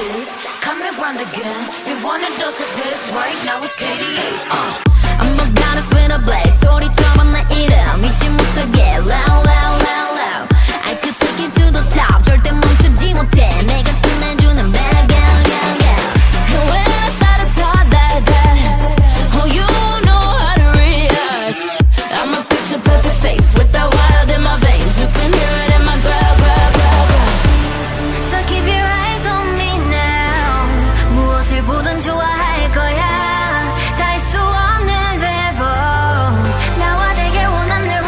this. Come around again. You wanna dose of this? Right now it's KDA. I'm a goddess with a blaze. 소리처럼 내 이름 잊지 못하게. Loud, loud, loud, loud. I could take you to the top. 절대 멈추지 못해. 내가 끝내주는 bad girl, girl, girl. And when I start to talk like that, oh, you know how to react. I'm a picture perfect face with that wild in my veins. You can hear it in my growl, growl, growl, growl. So keep your eyes on me now. 무엇을 보든 좋아할 거야. 다 할 수 없는 래퍼. 나와 되길 원한 늘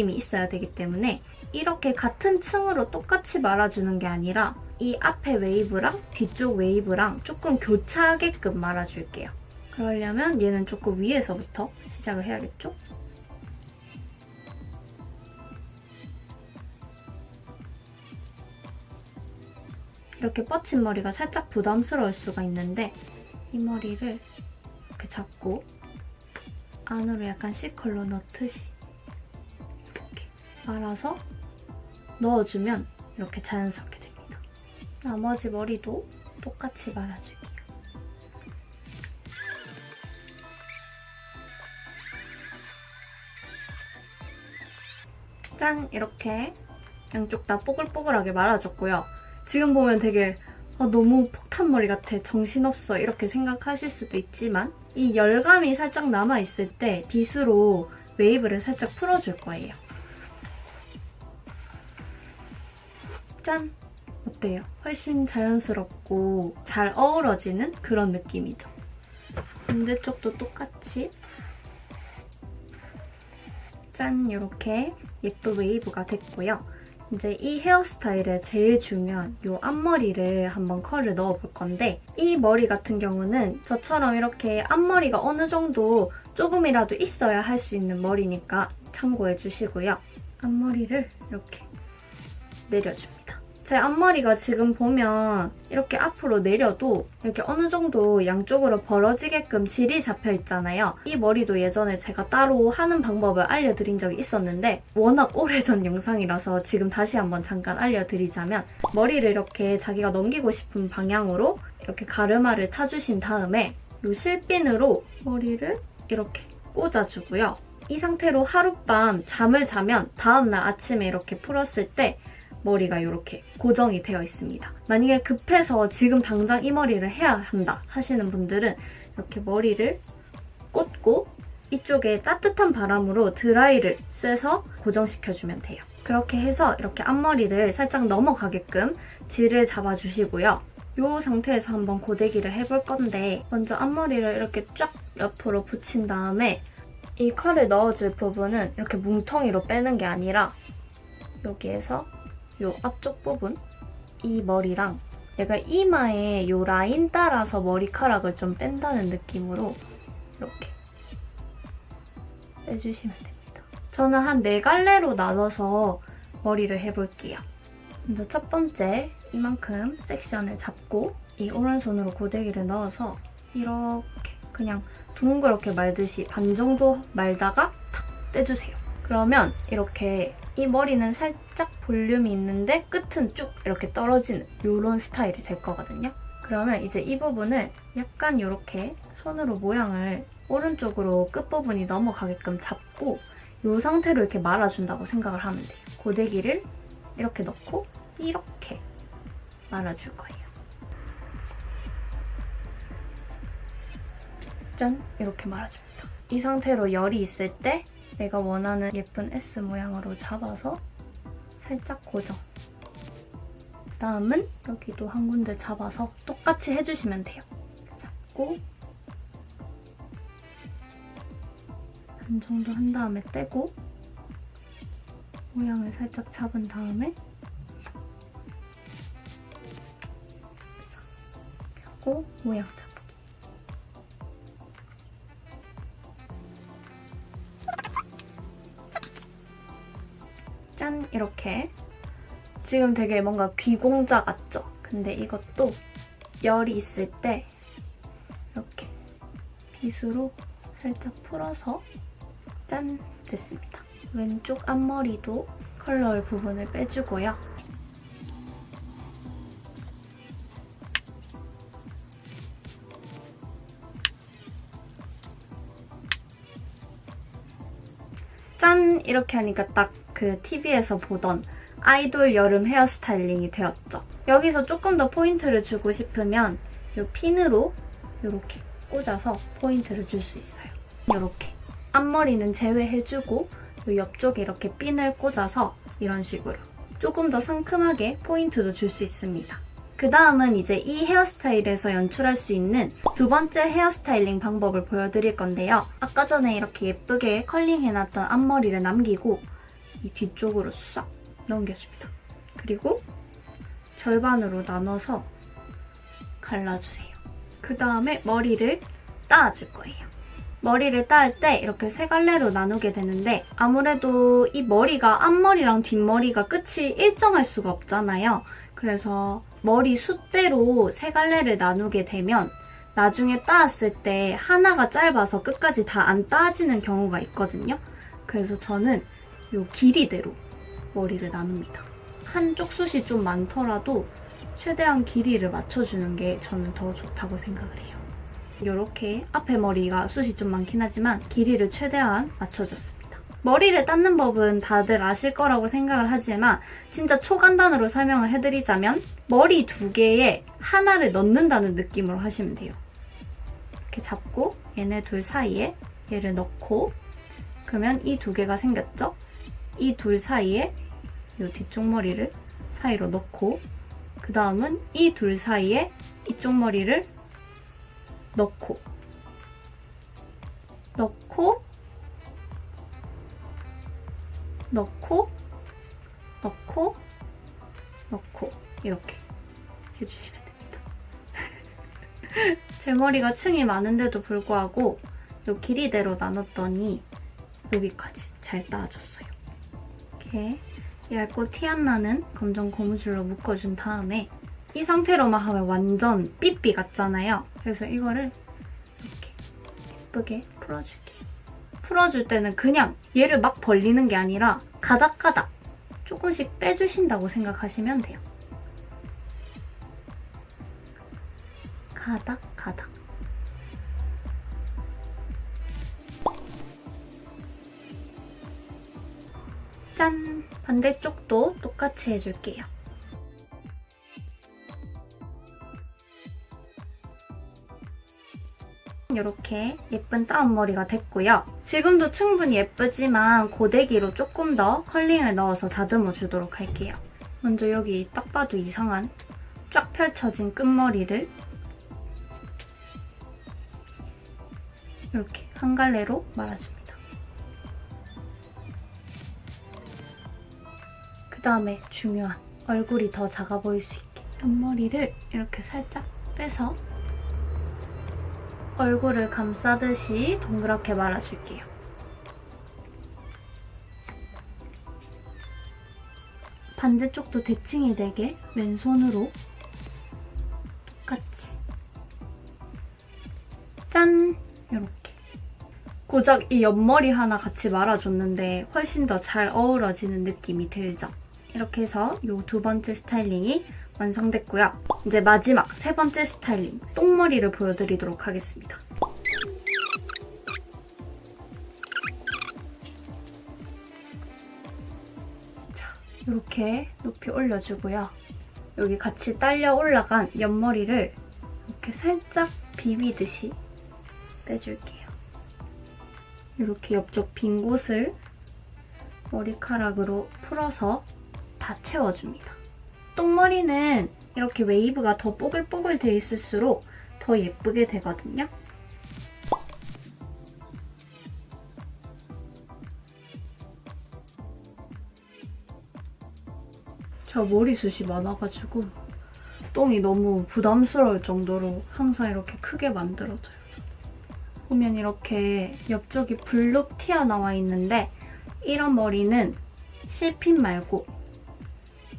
느낌이 있어야 되기 때문에 이렇게 같은 층으로 똑같이 말아주는 게 아니라 이 앞에 웨이브랑 뒤쪽 웨이브랑 조금 교차하게끔 말아줄게요. 그러려면 얘는 조금 위에서부터 시작을 해야겠죠? 이렇게 뻗친 머리가 살짝 부담스러울 수가 있는데 이 머리를 이렇게 잡고 안으로 약간 C컬러 넣듯이 이렇게 말아서 넣어주면 이렇게 자연스럽게 됩니다. 나머지 머리도 똑같이 말아줄게요. 짠! 이렇게 양쪽 다 뽀글뽀글하게 말아줬고요. 지금 보면 되게 너무 폭탄머리 같아, 정신없어 이렇게 생각하실 수도 있지만 이 열감이 살짝 남아있을 때 빗으로 웨이브를 살짝 풀어줄 거예요. 짠! 어때요? 훨씬 자연스럽고 잘 어우러지는 그런 느낌이죠. 반대쪽도 똑같이 짠! 이렇게 예쁜 웨이브가 됐고요. 이제 이 헤어스타일의 제일 중요한 이 앞머리를 한번 컬을 넣어볼 건데 이 머리 같은 경우는 저처럼 이렇게 앞머리가 어느 정도 조금이라도 있어야 할 수 있는 머리니까 참고해 주시고요. 앞머리를 이렇게 내려줍니다. 제 앞머리가 지금 보면 이렇게 앞으로 내려도 이렇게 어느 정도 양쪽으로 벌어지게끔 질이 잡혀 있잖아요. 이 머리도 예전에 제가 따로 하는 방법을 알려드린 적이 있었는데 워낙 오래전 영상이라서 지금 다시 한번 잠깐 알려드리자면 머리를 이렇게 자기가 넘기고 싶은 방향으로 이렇게 가르마를 타주신 다음에 이 실핀으로 머리를 이렇게 꽂아주고요. 이 상태로 하룻밤 잠을 자면 다음날 아침에 이렇게 풀었을 때 머리가 이렇게 고정이 되어 있습니다. 만약에 급해서 지금 당장 이 머리를 해야 한다 하시는 분들은 이렇게 머리를 꽂고 이쪽에 따뜻한 바람으로 드라이를 쐬서 고정시켜주면 돼요. 그렇게 해서 이렇게 앞머리를 살짝 넘어가게끔 질을 잡아주시고요. 이 상태에서 한번 고데기를 해볼 건데 먼저 앞머리를 이렇게 쫙 옆으로 붙인 다음에 이 컬을 넣어줄 부분은 이렇게 뭉텅이로 빼는 게 아니라 여기에서 이 앞쪽 부분, 이 머리랑 내가 이마에 이 라인 따라서 머리카락을 좀 뺀다는 느낌으로 이렇게 빼주시면 됩니다. 저는 한 4갈래로 나눠서 머리를 해볼게요. 먼저 첫 번째 이만큼 섹션을 잡고 이 오른손으로 고데기를 넣어서 이렇게 그냥 둥그렇게 말듯이 반 정도 말다가 탁 떼주세요. 그러면 이렇게 이 머리는 살짝 볼륨이 있는데 끝은 쭉 이렇게 떨어지는 이런 스타일이 될 거거든요. 그러면 이제 이 부분을 약간 이렇게 손으로 모양을 오른쪽으로 끝부분이 넘어가게끔 잡고 이 상태로 이렇게 말아준다고 생각을 하면 돼요. 고데기를 이렇게 넣고 이렇게 말아줄 거예요. 짠! 이렇게 말아줍니다. 이 상태로 열이 있을 때 내가 원하는 예쁜 S 모양으로 잡아서 살짝 고정. 다음은 여기도 한 군데 잡아서 똑같이 해주시면 돼요. 잡고 반 정도 한 다음에 떼고 모양을 살짝 잡은 다음에 하고 모양 잡고 짠! 이렇게 지금 되게 뭔가 귀공자 같죠? 근데 이것도 열이 있을 때 이렇게 빗으로 살짝 풀어서 짠! 됐습니다. 왼쪽 앞머리도 컬러의 부분을 빼주고요. 짠! 이렇게 하니까 딱 그 TV에서 보던 아이돌 여름 헤어스타일링이 되었죠. 여기서 조금 더 포인트를 주고 싶으면 이 핀으로 이렇게 꽂아서 포인트를 줄 수 있어요. 이렇게. 앞머리는 제외해주고 이 옆쪽에 이렇게 핀을 꽂아서 이런 식으로 조금 더 상큼하게 포인트도 줄 수 있습니다. 그 다음은 이제 이 헤어스타일에서 연출할 수 있는 두 번째 헤어스타일링 방법을 보여드릴 건데요. 아까 전에 이렇게 예쁘게 컬링해놨던 앞머리를 남기고 이 뒤쪽으로 싹 넘겨줍니다. 그리고 절반으로 나눠서 갈라주세요. 그 다음에 머리를 따줄 거예요. 머리를 따을 때 이렇게 세 갈래로 나누게 되는데 아무래도 이 머리가 앞머리랑 뒷머리가 끝이 일정할 수가 없잖아요. 그래서 머리 숫대로 세 갈래를 나누게 되면 나중에 따았을 때 하나가 짧아서 끝까지 다 안 따지는 경우가 있거든요. 그래서 저는 이 길이대로 머리를 나눕니다. 한쪽 숱이 좀 많더라도 최대한 길이를 맞춰주는 게 저는 더 좋다고 생각을 해요. 이렇게 앞에 머리가 숱이 좀 많긴 하지만 길이를 최대한 맞춰줬습니다. 머리를 닦는 법은 다들 아실 거라고 생각을 하지만 진짜 초간단으로 설명을 해드리자면 머리 두 개에 하나를 넣는다는 느낌으로 하시면 돼요. 이렇게 잡고 얘네 둘 사이에 얘를 넣고 그러면 이 두 개가 생겼죠? 이 둘 사이에 이 뒤쪽 머리를 사이로 넣고 그 다음은 이 둘 사이에 이쪽 머리를 넣고 넣고 넣고 넣고 넣고 이렇게 해주시면 됩니다. 제 머리가 층이 많은데도 불구하고 이 길이대로 나눴더니 여기까지 잘 따아줬어요. 이렇게 얇고 티 안 나는 검정 고무줄로 묶어준 다음에 이 상태로만 하면 완전 삐삐 같잖아요. 그래서 이거를 이렇게 예쁘게 풀어줄게요. 풀어줄 때는 그냥 얘를 막 벌리는 게 아니라 가닥가닥 조금씩 빼주신다고 생각하시면 돼요. 가닥가닥. 짠! 반대쪽도 똑같이 해줄게요. 이렇게 예쁜 다운머리가 됐고요. 지금도 충분히 예쁘지만 고데기로 조금 더 컬링을 넣어서 다듬어 주도록 할게요. 먼저 여기 딱 봐도 이상한 쫙 펼쳐진 끝머리를 이렇게 한 갈래로 말아줍니다. 그 다음에 중요한 얼굴이 더 작아 보일 수 있게 옆머리를 이렇게 살짝 빼서 얼굴을 감싸듯이 동그랗게 말아줄게요. 반대쪽도 대칭이 되게 왼손으로 똑같이 짠! 이렇게 고작 이 옆머리 하나 같이 말아줬는데 훨씬 더 잘 어우러지는 느낌이 들죠? 이렇게 해서 이 두 번째 스타일링이 완성됐고요. 이제 마지막 세 번째 스타일링, 똥머리를 보여드리도록 하겠습니다. 자, 이렇게 높이 올려주고요. 여기 같이 딸려 올라간 옆머리를 이렇게 살짝 비비듯이 빼줄게요. 이렇게 옆쪽 빈 곳을 머리카락으로 풀어서 다 채워줍니다. 똥머리는 이렇게 웨이브가 더 뽀글뽀글 돼 있을수록 더 예쁘게 되거든요. 저 머리숱이 많아가지고 똥이 너무 부담스러울 정도로 항상 이렇게 크게 만들어져요. 보면 이렇게 옆쪽이 블룩 튀어나와 있는데 이런 머리는 C핀 말고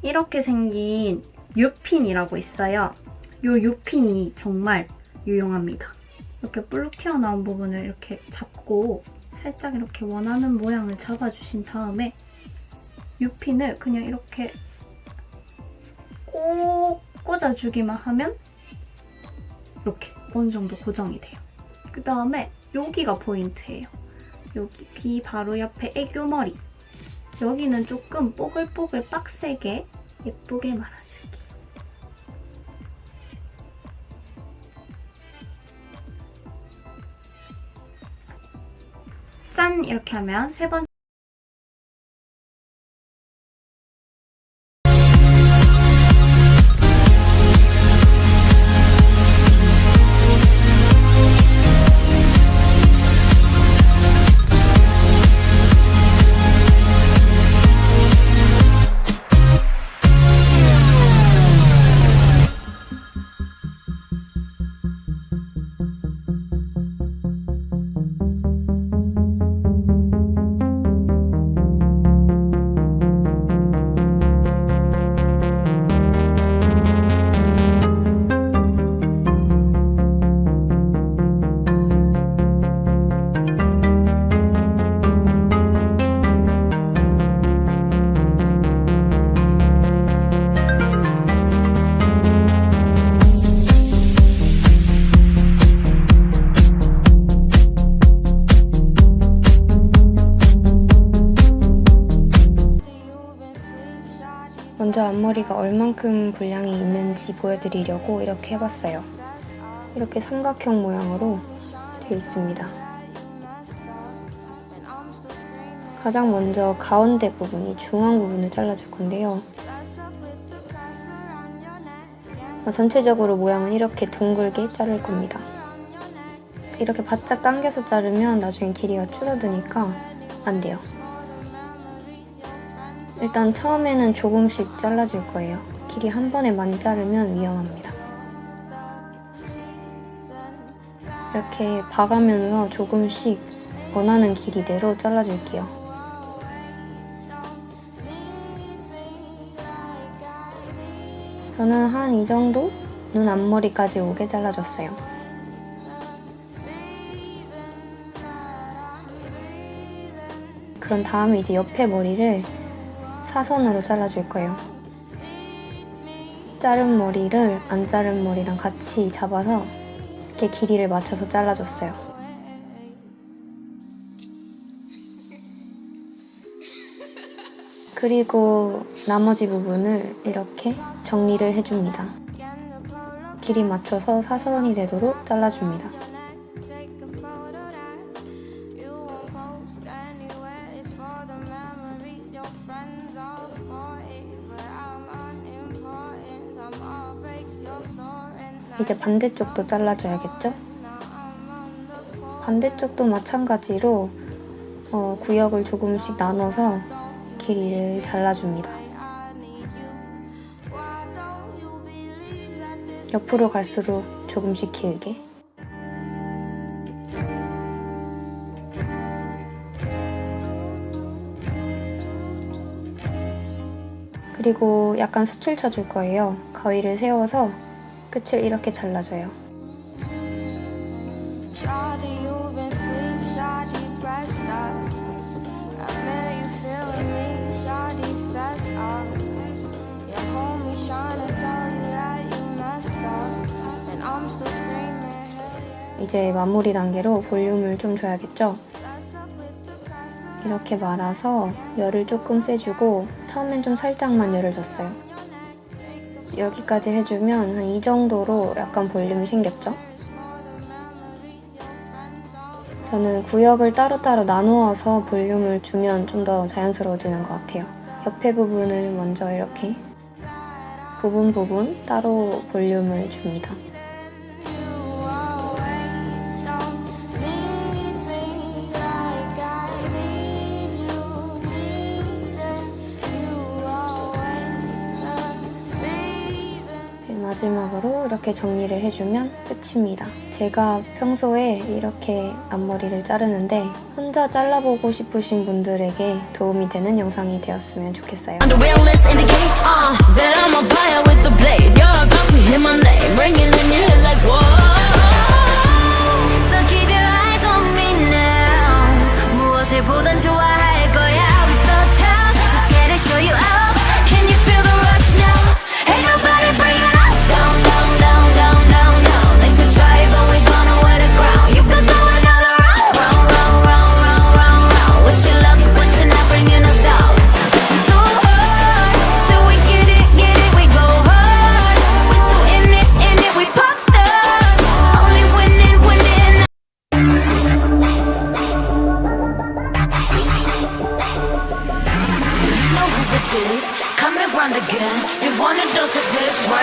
이렇게 생긴 U핀이라고 있어요. 이 U핀이 정말 유용합니다. 이렇게 블룩 튀어나온 부분을 이렇게 잡고 살짝 이렇게 원하는 모양을 잡아주신 다음에 U핀을 그냥 이렇게 꼭 꽂아주기만 하면 이렇게 어느 정도 고정이 돼요. 그 다음에 여기가 포인트예요. 여기 귀 바로 옆에 애교머리. 여기는 조금 뽀글뽀글 빡세게 예쁘게 말아줄게요. 짠! 이렇게 하면 세 번째 먼저 앞머리가 얼만큼 분량이 있는지 보여드리려고 이렇게 해봤어요. 이렇게 삼각형 모양으로 되어 있습니다. 가장 먼저 가운데 부분이 중앙 부분을 잘라줄 건데요. 전체적으로 모양은 이렇게 둥글게 자를 겁니다. 이렇게 바짝 당겨서 자르면 나중에 길이가 줄어드니까 안 돼요. 일단 처음에는 조금씩 잘라줄 거예요. 길이 한 번에 많이 자르면 위험합니다. 이렇게 봐가면서 조금씩 원하는 길이대로 잘라줄게요. 저는 한 이 정도 눈 앞머리까지 오게 잘라줬어요. 그런 다음에 이제 옆에 머리를 사선으로 잘라줄 거예요. 자른 머리를 안 자른 머리랑 같이 잡아서 이렇게 길이를 맞춰서 잘라줬어요. 그리고 나머지 부분을 이렇게 정리를 해줍니다. 길이 맞춰서 사선이 되도록 잘라줍니다. 이제 반대쪽도 잘라줘야겠죠? 반대쪽도 마찬가지로 구역을 조금씩 나눠서 길이를 잘라줍니다. 옆으로 갈수록 조금씩 길게. 그리고 약간 숱을 쳐줄 거예요. 가위를 세워서 끝을 이렇게 잘라줘요. 이제 마무리 단계로 볼륨을 좀 줘야겠죠? 이렇게 말아서 열을 조금 세주고 처음엔 좀 살짝만 열을 줬어요. 여기까지 해주면 한 이 정도로 약간 볼륨이 생겼죠? 저는 구역을 따로따로 나누어서 볼륨을 주면 좀 더 자연스러워지는 것 같아요. 옆에 부분을 먼저 이렇게 부분 따로 볼륨을 줍니다. 마지막으로 이렇게 정리를 해주면 끝입니다. 제가 평소에 이렇게 앞머리를 자르는데 혼자 잘라보고 싶으신 분들에게 도움이 되는 영상이 되었으면 좋겠어요. Come and run again. You wanna dose of this, right?